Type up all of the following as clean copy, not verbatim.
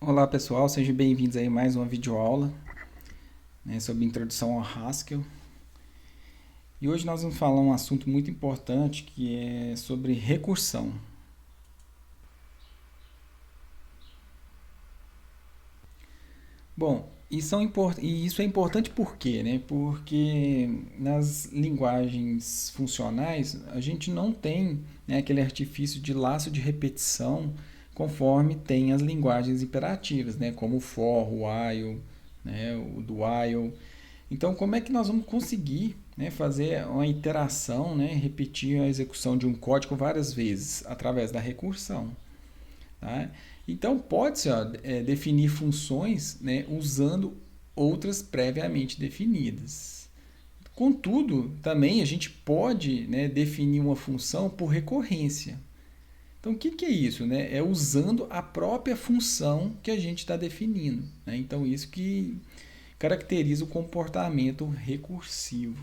Olá pessoal, sejam bem-vindos aí a mais uma videoaula, né, sobre introdução ao Haskell. E hoje nós vamos falar um assunto muito importante que é sobre recursão. Bom, e isso é importante por quê, né? Porque nas linguagens funcionais a gente não tem, né, aquele artifício de laço de repetição conforme tem as linguagens imperativas, né? Como o for, o while, né, o do while. Então, como é que nós vamos conseguir, né, fazer uma iteração, né, repetir a execução de um código várias vezes através da recursão? Tá? Então, pode-se definir funções, né, usando outras previamente definidas. Contudo, também a gente pode, né, definir uma função por recorrência. Então, o que é isso? Né? É usando a própria função que a gente está definindo. Né? Então, isso que caracteriza o comportamento recursivo.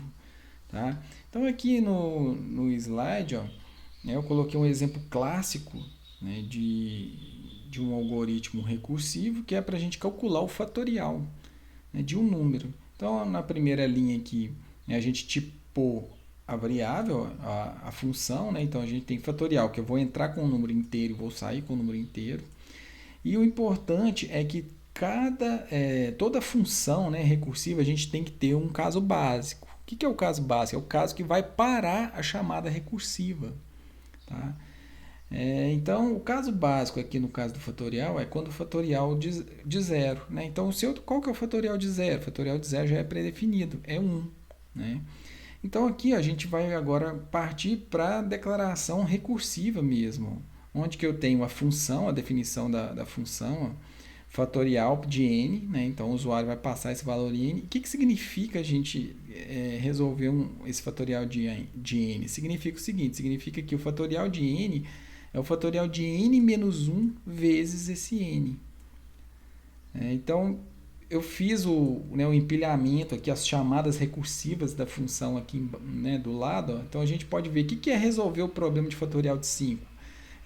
Tá? Então, aqui no slide, ó, né, eu coloquei um exemplo clássico, né, de um algoritmo recursivo que é para a gente calcular o fatorial, né, de um número. Então, na primeira linha aqui, né, a gente tipou a variável, a função, né? Então a gente tem fatorial, que eu vou entrar com o número inteiro e vou sair com o número inteiro. E o importante é que toda função, né, recursiva a gente tem que ter um caso básico. O que é o caso básico? É o caso que vai parar a chamada recursiva. Tá? Então, o caso básico aqui no caso do fatorial é quando o fatorial de zero. Né? Então, qual que é o fatorial de zero? O fatorial de zero já é predefinido, é 1. Né? Então, aqui a gente vai agora partir para a declaração recursiva mesmo, onde que eu tenho a função, a definição da função, fatorial de n, né? Então o usuário vai passar esse valor em n. O que significa a gente resolver esse fatorial de n? Significa o seguinte, significa que o fatorial de n é o fatorial de n menos 1 vezes esse n. Então, eu fiz o empilhamento aqui, as chamadas recursivas da função aqui, né, do lado. Ó. Então, a gente pode ver o que é resolver o problema de fatorial de 5.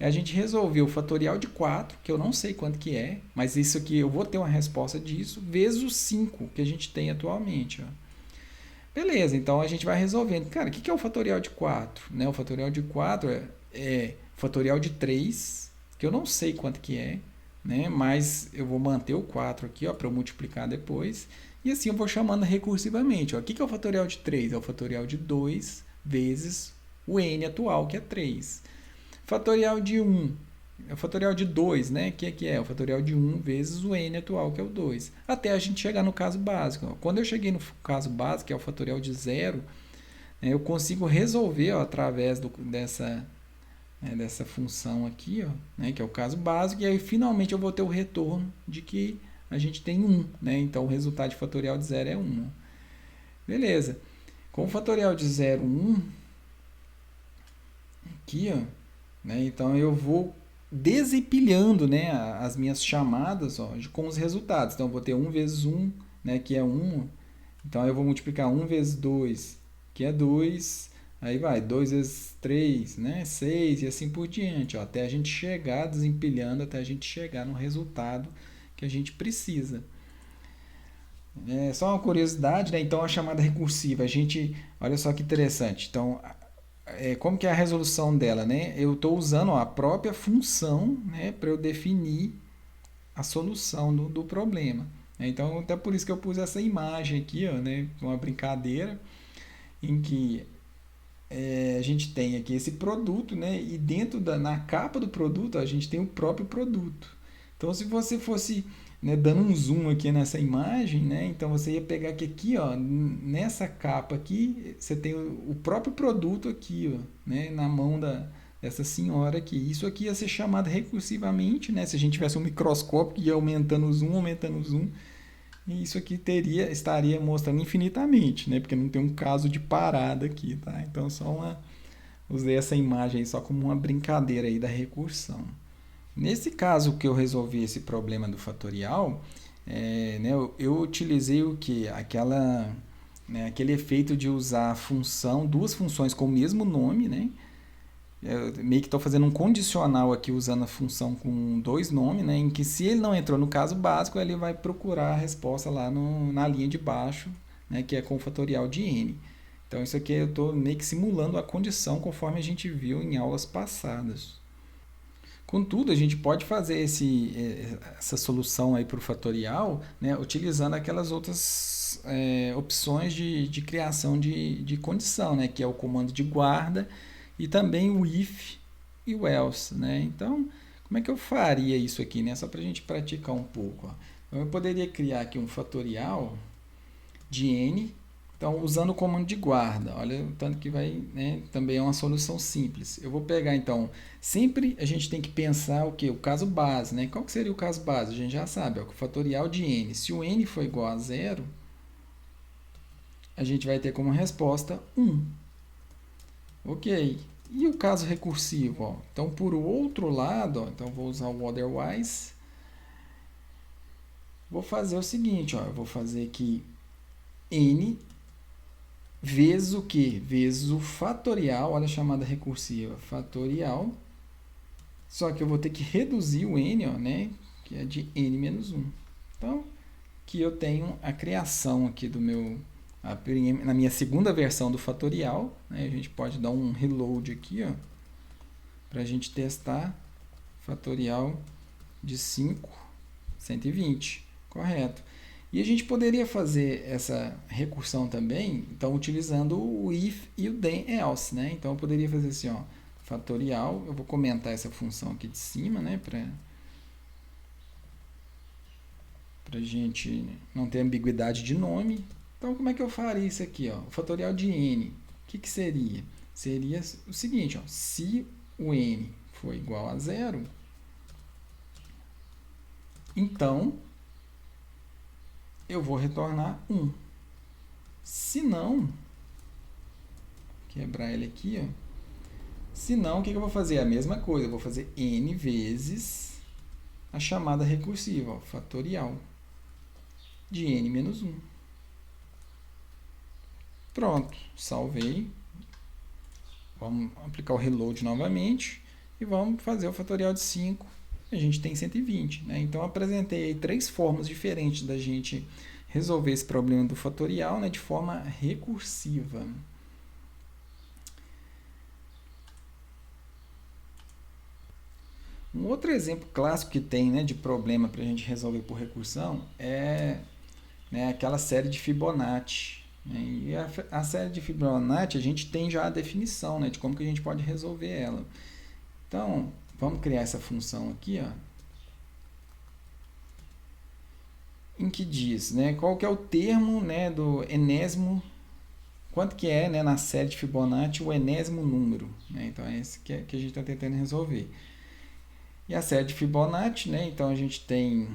É a gente resolver o fatorial de 4, que eu não sei quanto que é, mas isso aqui eu vou ter uma resposta disso, vezes o 5 que a gente tem atualmente. Ó. Beleza, então a gente vai resolvendo. Cara, o que é o fatorial de 4? Né? O fatorial de 4 é fatorial de 3, que eu não sei quanto que é, né? Mas eu vou manter o 4 aqui para eu multiplicar depois. E assim eu vou chamando recursivamente. Ó. O que é o fatorial de 3? É o fatorial de 2 vezes o n atual, que é 3. Fatorial de 1 é o fatorial de 2, né? Que é? O fatorial de 1 vezes o n atual, que é o 2. Até a gente chegar no caso básico. Quando eu cheguei no caso básico, que é o fatorial de 0, eu consigo resolver através dessa função aqui, ó, né, que é o caso básico, e aí finalmente eu vou ter o retorno de que a gente tem 1. Né? Então o resultado de fatorial de 0 é 1. Beleza. Com o fatorial de 0, 1, aqui, ó, né, então eu vou desempilhando, né, as minhas chamadas, ó, com os resultados. Então eu vou ter 1 vezes 1, né, que é 1. Então eu vou multiplicar 1 vezes 2, que é 2. Aí vai, 2 vezes 3, né, 6 e assim por diante, ó, até a gente chegar desempilhando, até a gente chegar no resultado que a gente precisa. É só uma curiosidade, né? Então a chamada recursiva, a gente, olha só que interessante. Então, como que é a resolução dela, né? Eu estou usando a própria função, né, para eu definir a solução do problema. Então, até por isso que eu pus essa imagem aqui, ó, né, uma brincadeira em que a gente tem aqui esse produto, né, e na capa do produto a gente tem o próprio produto. Então, se você fosse, né, dando um zoom aqui nessa imagem, né, então você ia pegar aqui, ó, nessa capa aqui, você tem o próprio produto aqui, ó, né, na mão dessa senhora aqui. Isso aqui ia ser chamado recursivamente, né, se a gente tivesse um microscópio que ia aumentando o zoom, e isso aqui estaria mostrando infinitamente, né? Porque não tem um caso de parada aqui, tá? Então usei essa imagem aí só como uma brincadeira aí da recursão. Nesse caso que eu resolvi esse problema do fatorial, né, eu utilizei o que? Né, aquele efeito de usar duas funções com o mesmo nome, né? Eu meio que estou fazendo um condicional aqui usando a função com dois nomes, né, em que se ele não entrou no caso básico, ele vai procurar a resposta lá na linha de baixo, né, que é com o fatorial de n. Então isso aqui eu estou meio que simulando a condição conforme a gente viu em aulas passadas. Contudo, a gente pode fazer essa solução aí para o fatorial, né, utilizando aquelas outras opções de criação de condição, né, que é o comando de guarda e também o if e o else. Né? Então, como é que eu faria isso aqui? Né? Só para a gente praticar um pouco. Ó. Então, eu poderia criar aqui um fatorial de n. Então, usando o comando de guarda, olha o tanto que vai, né, também é uma solução simples. Eu vou pegar, então, sempre a gente tem que pensar o quê? O caso base, né? Qual que seria o caso base? A gente já sabe, ó, o fatorial de n. Se o n for igual a zero, a gente vai ter como resposta 1. Ok. E o caso recursivo? Ó? Então, por outro lado, ó, então vou usar o otherwise. Vou fazer o seguinte, ó, eu vou fazer aqui n vezes o quê? Vezes o fatorial, olha a chamada recursiva, fatorial. Só que eu vou ter que reduzir o n, ó, né, que é de n menos 1. Então, aqui eu tenho a criação aqui do meu, na minha segunda versão do fatorial. Né, a gente pode dar um reload aqui, ó, para a gente testar. Fatorial de 5, 120, correto. E a gente poderia fazer essa recursão também, então utilizando o if e o then else, né? Então eu poderia fazer assim, ó, fatorial, eu vou comentar essa função aqui de cima, né, para a gente não ter ambiguidade de nome. Então como é que eu faria isso aqui, ó? O fatorial de n, o que seria? Seria o seguinte, ó, se o n for igual a zero, então eu vou retornar 1. Se não, quebrar ele aqui, ó. Se não, o que eu vou fazer? A mesma coisa, eu vou fazer n vezes a chamada recursiva, ó, fatorial de n menos 1. Pronto, salvei. Vamos aplicar o reload novamente e vamos fazer o fatorial de 5. A gente tem 120. Né? Então, eu apresentei aí 3 formas diferentes da gente resolver esse problema do fatorial, né, de forma recursiva. Um outro exemplo clássico que tem, né, de problema para a gente resolver por recursão é, né, aquela série de Fibonacci. Né? E a série de Fibonacci, a gente tem já a definição, né, de como que a gente pode resolver ela. Então, vamos criar essa função aqui, ó, em que diz, né, qual que é o termo, né, do enésimo, quanto que é, né, na série de Fibonacci o enésimo número. Né? Então, é esse que a gente está tentando resolver. E a série de Fibonacci, né, então a gente tem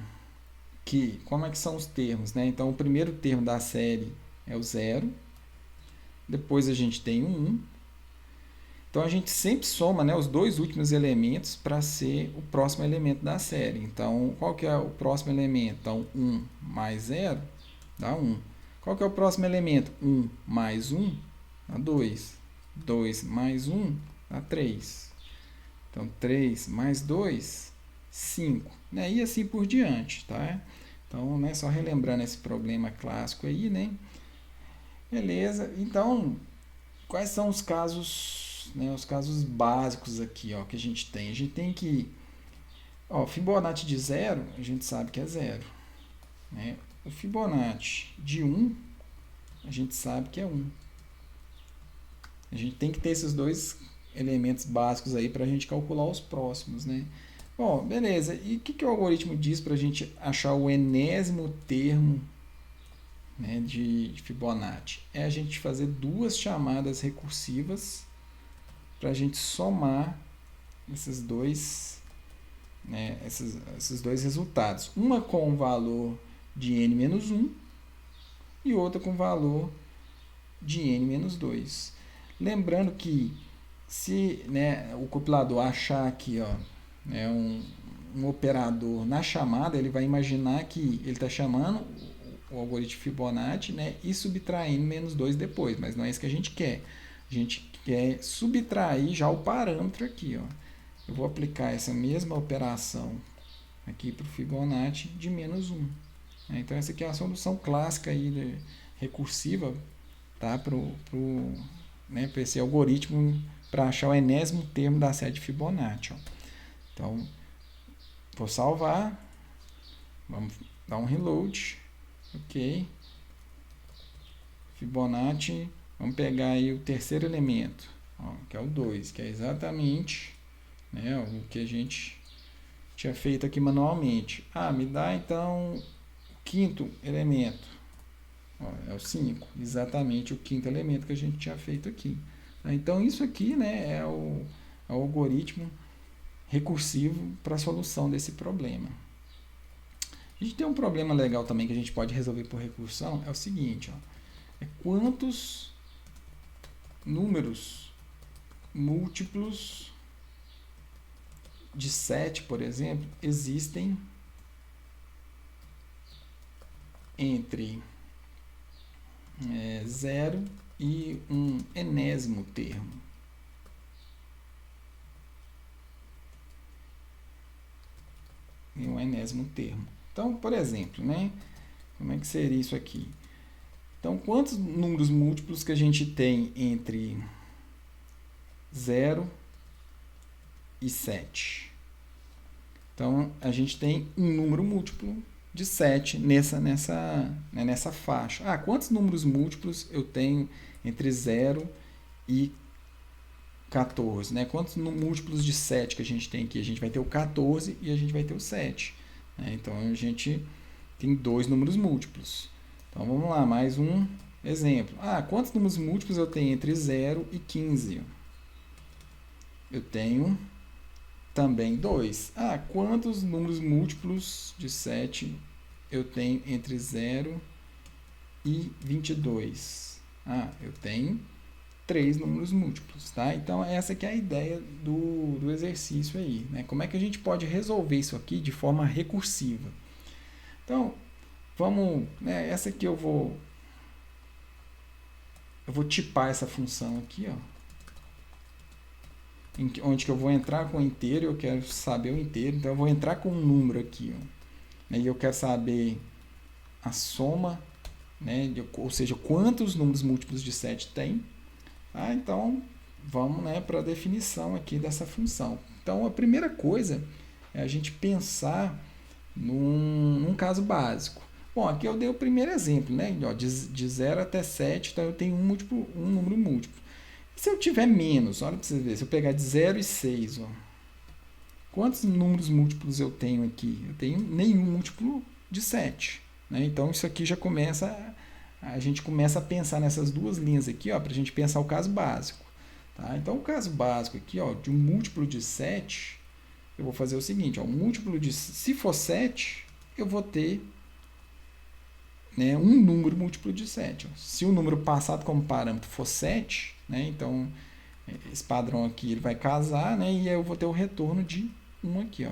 que, como é que são os termos? Né? Então, o primeiro termo da série é o 0, depois a gente tem o 1. Então, a gente sempre soma, né, os dois últimos elementos para ser o próximo elemento da série. Então, qual que é o próximo elemento? Então, 1 mais 0 dá 1. Qual que é o próximo elemento? 1 mais 1 dá 2. 2 mais 1 dá 3. Então, 3 mais 2, 5. Né? E assim por diante. Tá? Então, né, só relembrando esse problema clássico aí, né? Beleza. Então, quais são os casos, né, os casos básicos aqui, ó, que a gente tem? A gente tem que, ó, Fibonacci de 0, a gente sabe que é 0. Né? O Fibonacci de 1, a gente sabe que é 1. A gente tem que ter esses dois elementos básicos aí para a gente calcular os próximos, né? Bom, beleza. E o que o algoritmo diz para a gente achar o enésimo termo, né, de Fibonacci? É a gente fazer duas chamadas recursivas para a gente somar esses dois, né, esses dois resultados. Uma com o valor de n menos 1 e outra com o valor de n menos 2. Lembrando que se, né, o compilador achar aqui, ó, né, um operador na chamada, ele vai imaginar que ele está chamando o algoritmo Fibonacci, né, e subtraindo menos 2 depois, mas não é isso que a gente quer. A gente que é subtrair já o parâmetro aqui, ó. Eu vou aplicar essa mesma operação aqui para o Fibonacci de -1. Então, essa aqui é a solução clássica aí recursiva, tá? Para esse algoritmo para achar o enésimo termo da série de Fibonacci. Ó. Então, vou salvar, vamos dar um reload, ok. Fibonacci, vamos pegar aí o terceiro elemento, ó, que é o 2, que é exatamente, né, o que a gente tinha feito aqui manualmente. Me dá então o quinto elemento, ó, é o 5, exatamente o quinto elemento que a gente tinha feito aqui. Então isso aqui, né, é o algoritmo recursivo para a solução desse problema. A gente tem um problema legal também que a gente pode resolver por recursão, é o seguinte, ó, é quantos números múltiplos de 7, por exemplo, existem entre 0 e um enésimo termo. E um enésimo termo. Então, por exemplo, né? Como é que seria isso aqui? Então, quantos números múltiplos que a gente tem entre 0 e 7? Então, a gente tem um número múltiplo de 7 nessa faixa. Quantos números múltiplos eu tenho entre 0 e 14? Né? Quantos múltiplos de 7 que a gente tem aqui? A gente vai ter o 14 e a gente vai ter o 7. Né? Então, a gente tem dois números múltiplos. Então, vamos lá, mais um exemplo. Quantos números múltiplos eu tenho entre 0 e 15? Eu tenho também 2. Quantos números múltiplos de 7 eu tenho entre 0 e 22? Eu tenho 3 números múltiplos, tá? Então, essa que é a ideia do exercício aí, né? Como é que a gente pode resolver isso aqui de forma recursiva? Então, vamos, né? Essa aqui eu vou tipar essa função aqui, ó. Onde que eu vou entrar com o inteiro, eu quero saber o inteiro, então eu vou entrar com um número aqui, ó. E eu quero saber a soma, né? Ou seja, quantos números múltiplos de 7 tem. Então, vamos, né, para a definição aqui dessa função. Então, a primeira coisa é a gente pensar num caso básico. Bom, aqui eu dei o primeiro exemplo, né? De 0 até 7, então eu tenho um número múltiplo. Se eu tiver menos, olha para você ver, se eu pegar de 0 e 6, ó, quantos números múltiplos eu tenho aqui? Eu tenho nenhum múltiplo de 7. Né? Então, isso aqui já começa, a gente começa a pensar nessas duas linhas aqui, para a gente pensar o caso básico. Tá? Então, o caso básico aqui, ó, de um múltiplo de 7, eu vou fazer o seguinte, ó, um múltiplo de, se for 7, eu vou ter, né, um número múltiplo de 7. Ó. Se o número passado como parâmetro for 7, né, então esse padrão aqui ele vai casar, né, e eu vou ter o retorno de 1 aqui. Ó.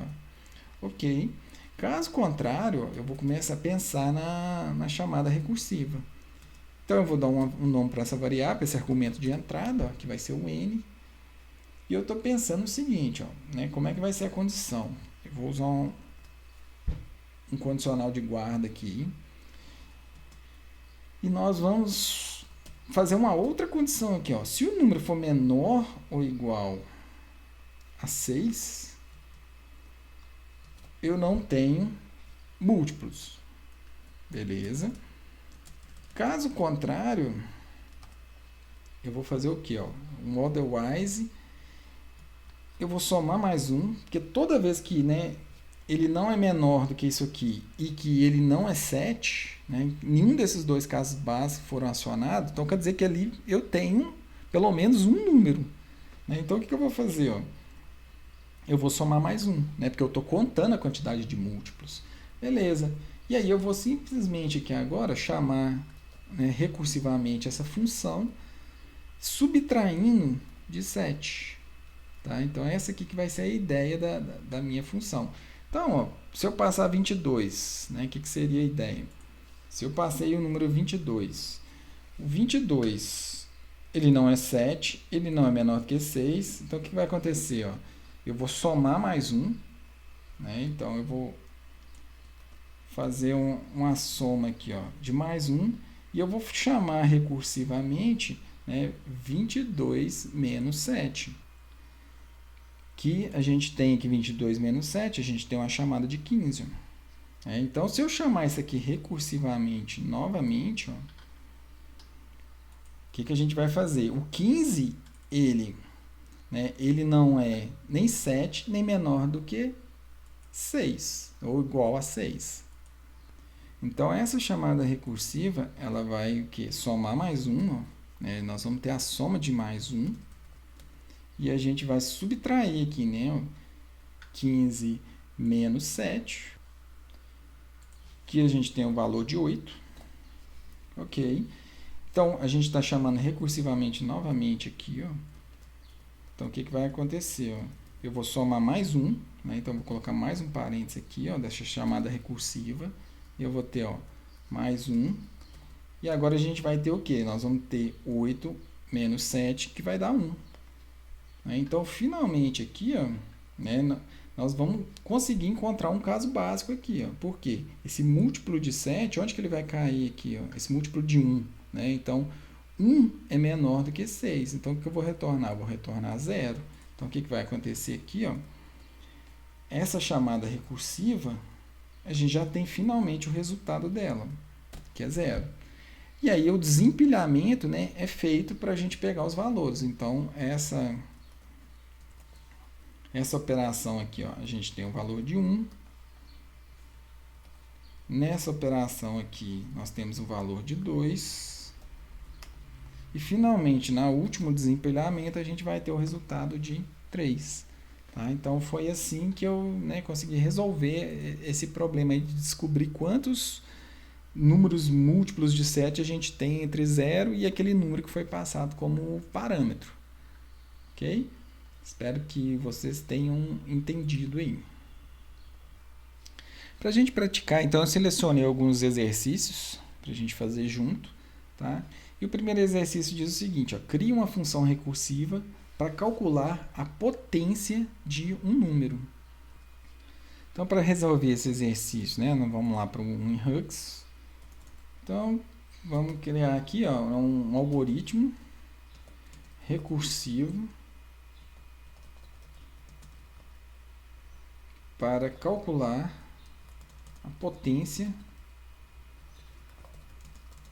Ok. Caso contrário, eu vou começar a pensar na chamada recursiva. Então, eu vou dar um nome para essa variável, para esse argumento de entrada, ó, que vai ser o n. E eu estou pensando o seguinte, ó, né, como é que vai ser a condição? Eu vou usar um condicional de guarda aqui. E nós vamos fazer uma outra condição aqui. Ó. Se o número for menor ou igual a 6, eu não tenho múltiplos. Beleza? Caso contrário, eu vou fazer o quê? Ó? Um otherwise, eu vou somar mais um, porque toda vez que, né, ele não é menor do que isso aqui e que ele não é 7, né, nenhum desses dois casos básicos foram acionados, então quer dizer que ali eu tenho pelo menos um número. Né? Então, o que eu vou fazer? Ó? Eu vou somar mais um, né, porque eu estou contando a quantidade de múltiplos. Beleza. E aí eu vou simplesmente aqui agora chamar, né, recursivamente essa função, subtraindo de 7. Tá? Então, essa aqui que vai ser a ideia da minha função. Então, ó, se eu passar 22, né, o que seria a ideia? Se eu passei o número 22, o 22 ele não é 7, ele não é menor do que 6. Então, o que vai acontecer? Ó? Eu vou somar mais um, né? Então, eu vou fazer uma soma aqui, ó, de mais um, e eu vou chamar recursivamente, né, 22 menos 7. Que a gente tem aqui 22 menos 7, a gente tem uma chamada de 15. Então, se eu chamar isso aqui recursivamente novamente, o que a gente vai fazer? O 15, ele não é nem 7, nem menor do que 6, ou igual a 6. Então, essa chamada recursiva, ela vai o quê? Somar mais um, né? Nós vamos ter a soma de mais um, e a gente vai subtrair aqui, né? 15 menos 7, que a gente tem o valor de 8, ok? Então, a gente está chamando recursivamente novamente aqui, ó. Então, o que vai acontecer? Ó? Eu vou somar mais um, né? Então, vou colocar mais um parênteses aqui, ó, dessa chamada recursiva. Eu vou ter, ó, mais um. E agora a gente vai ter o quê? Nós vamos ter 8 menos 7, que vai dar 1. Então, finalmente aqui, ó, né, nós vamos conseguir encontrar um caso básico aqui. Ó. Por quê? Esse múltiplo de 7, onde que ele vai cair aqui? Ó? Esse múltiplo de 1. Né? Então, 1 é menor do que 6. Então, o que eu vou retornar? Eu vou retornar 0. Então, o que vai acontecer aqui? Ó? Essa chamada recursiva, a gente já tem finalmente o resultado dela, que é 0. E aí, o desempilhamento, né, é feito para a gente pegar os valores. Então, essa operação aqui, ó, a gente tem o valor de 1. Nessa operação aqui, nós temos o valor de 2. E, finalmente, no último desempilhamento, a gente vai ter o resultado de 3. Tá? Então, foi assim que eu, né, consegui resolver esse problema aí de descobrir quantos números múltiplos de 7 a gente tem entre 0 e aquele número que foi passado como parâmetro. Ok? Espero que vocês tenham entendido aí. Para a gente praticar, então, eu selecionei alguns exercícios para a gente fazer junto. Tá? E o primeiro exercício diz o seguinte, ó, crie uma função recursiva para calcular a potência de um número. Então, para resolver esse exercício, né, nós vamos lá para o Winhux. Então, vamos criar aqui, ó, um algoritmo recursivo para calcular a potência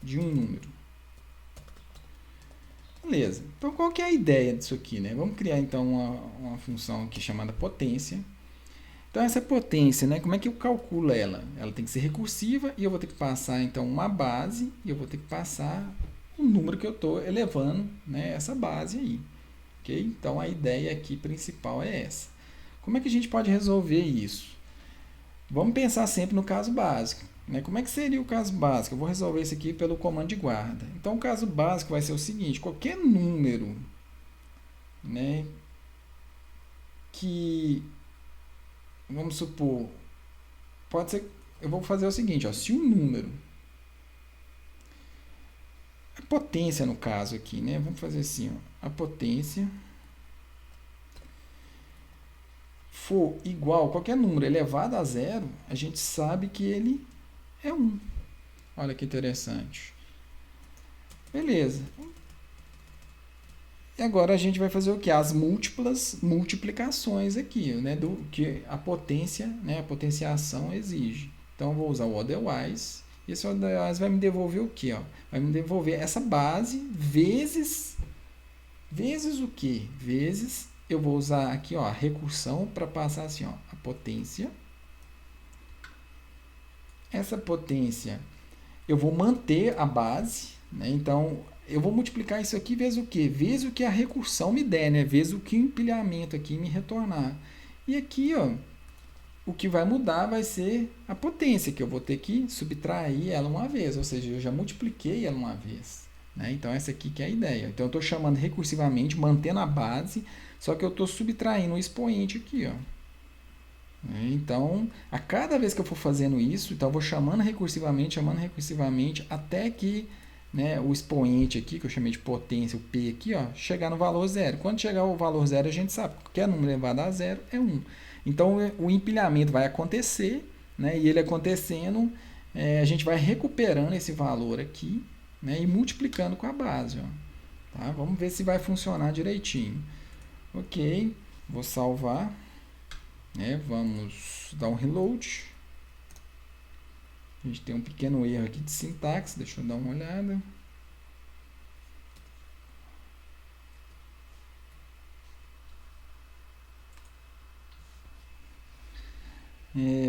de um número. Beleza. Então, qual que é a ideia disso aqui, né? Vamos criar, então, uma função aqui chamada potência. Então, essa potência, né? Como é que eu calculo ela? Ela tem que ser recursiva e eu vou ter que passar, então, uma base e eu vou ter que passar o número que eu estou elevando, né? Essa base aí. Ok? Então, a ideia aqui principal é essa. Como é que a gente pode resolver isso? Vamos pensar sempre no caso básico. Né? Como é que seria o caso básico? Eu vou resolver isso aqui pelo comando de guarda. Então, o caso básico vai ser o seguinte, qualquer número, né, que, vamos supor, pode ser, eu vou fazer o seguinte, ó, se um número, a potência no caso aqui, né, vamos fazer assim, ó, a potência for igual, qualquer número elevado a 0, a gente sabe que ele é 1. Olha que interessante. Beleza. E agora a gente vai fazer o que? As múltiplas multiplicações aqui, né? Do que a potência, né? A potenciação exige. Então, eu vou usar o otherwise. E esse otherwise vai me devolver o quê? Ó? Vai me devolver essa base vezes o quê? Vezes, eu vou usar aqui, ó, a recursão para passar assim, ó, a potência. Essa potência, eu vou manter a base, né? Então, eu vou multiplicar isso aqui vezes o quê? Vezes o que a recursão me der, né? Vezes o que o empilhamento aqui me retornar. E aqui, ó, o que vai mudar vai ser a potência, que eu vou ter que subtrair ela uma vez, ou seja, eu já multipliquei ela uma vez. Né? Então, essa aqui que é a ideia. Então, eu estou chamando recursivamente, mantendo a base, só que eu estou subtraindo o expoente aqui, ó. Então, a cada vez que eu for fazendo isso, então eu vou chamando recursivamente, até que né, o expoente aqui, que eu chamei de potência, o P aqui, ó, chegar no valor zero. Quando chegar o valor zero, a gente sabe que qualquer número elevado a zero é 1. Então, o empilhamento vai acontecer, né, e ele acontecendo, a gente vai recuperando esse valor aqui, né, e multiplicando com a base. Ó, tá? Vamos ver se vai funcionar direitinho. Ok, vou salvar, né, vamos dar um reload. A gente tem um pequeno erro aqui de sintaxe, deixa eu dar uma olhada.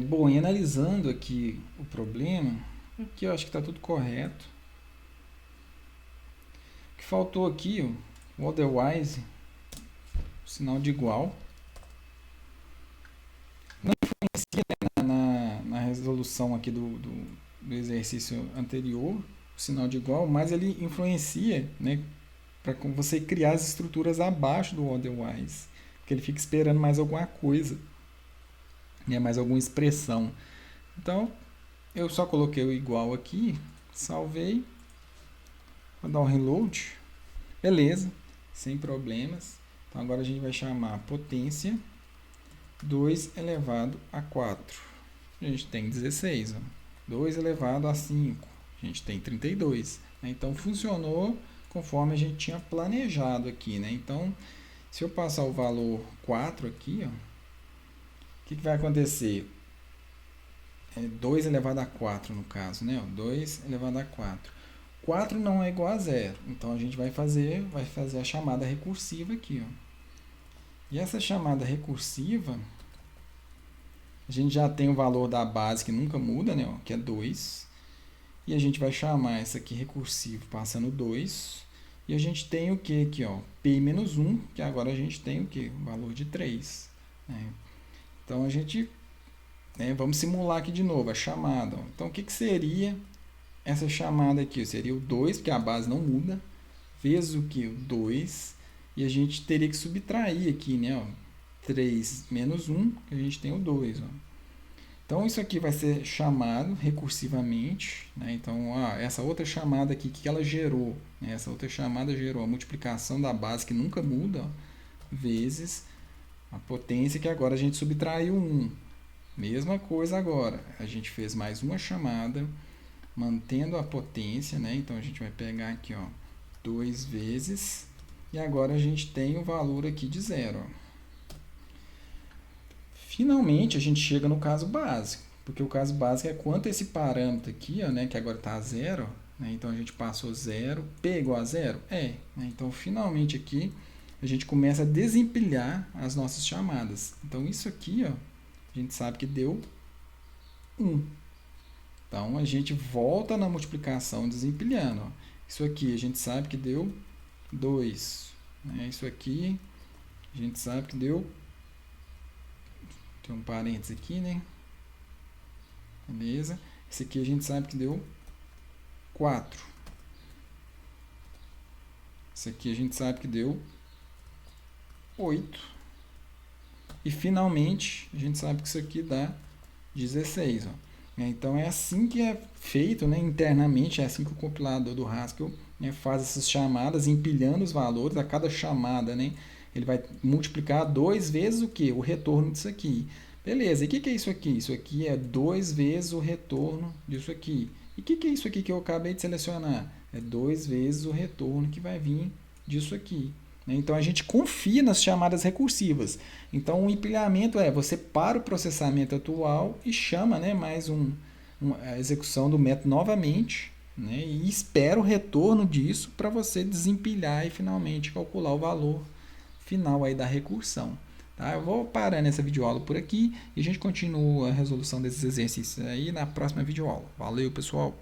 Bom, e analisando aqui o problema, aqui eu acho que está tudo correto. O que faltou aqui, o otherwise, o sinal de igual, não influencia, né, na resolução aqui do exercício anterior, o sinal de igual, mas ele influencia, né, para você criar as estruturas abaixo do otherwise, porque ele fica esperando mais alguma coisa, né, mais alguma expressão. Então, eu só coloquei o igual aqui, salvei, vou dar um reload, beleza, sem problemas. Então, agora a gente vai chamar potência 2 elevado a 4. A gente tem 16. Ó. 2 elevado a 5. A gente tem 32. Né? Então, funcionou conforme a gente tinha planejado aqui. Né? Então, se eu passar o valor 4 aqui, ó, o que vai acontecer? 2 elevado a 4 no caso. Né? 2 elevado a 4. 4 não é igual a 0. Então, a gente vai fazer a chamada recursiva aqui. Ó. E essa chamada recursiva, a gente já tem o valor da base que nunca muda, né, ó, que é 2. E a gente vai chamar essa aqui recursivo passando 2. E a gente tem o que aqui? Ó, P menos 1, que agora a gente tem o que? O valor de 3. Né? Então, a gente... vamos simular aqui de novo a chamada. Ó. Então, o que seria essa chamada aqui? Seria o 2, porque a base não muda, vezes o que? O 2. E a gente teria que subtrair aqui, né? Ó, 3 menos 1, que a gente tem o 2. Ó. Então, isso aqui vai ser chamado recursivamente. Né? Então, essa outra chamada aqui, que ela gerou? Né? Essa outra chamada gerou a multiplicação da base, que nunca muda, ó, vezes a potência, que agora a gente subtraiu 1. Mesma coisa agora. A gente fez mais uma chamada, mantendo a potência. Né? Então, a gente vai pegar aqui, ó, 2 vezes... E agora a gente tem o valor aqui de 0. Finalmente, a gente chega no caso básico. Porque o caso básico é quanto esse parâmetro aqui, ó, né, que agora está a 0. Né, então, a gente passou 0. P igual a 0? Né, então, finalmente aqui, a gente começa a desempilhar as nossas chamadas. Então, isso aqui, ó, a gente sabe que deu 1. Então, a gente volta na multiplicação desempilhando. Ó. Isso aqui, a gente sabe que deu 2. Isso aqui, a gente sabe que deu... Tem um parênteses aqui, né? Beleza. Esse aqui a gente sabe que deu 4. Esse aqui a gente sabe que deu 8. E, finalmente, a gente sabe que isso aqui dá 16. Ó. Então, é assim que é feito, né, internamente, é assim que o compilador do Haskell, né, faz essas chamadas, empilhando os valores. A cada chamada, né, ele vai multiplicar 2 vezes o quê? O retorno disso aqui. Beleza, e o que é isso aqui? Isso aqui é 2 vezes o retorno disso aqui. E o que é isso aqui que eu acabei de selecionar? É 2 vezes o retorno que vai vir disso aqui. Então, a gente confia nas chamadas recursivas. Então, o empilhamento você para o processamento atual e chama, né, mais a execução do método novamente, né, e espera o retorno disso para você desempilhar e finalmente calcular o valor final aí da recursão. Tá? Eu vou parar nessa videoaula por aqui e a gente continua a resolução desses exercícios aí na próxima videoaula. Valeu, pessoal!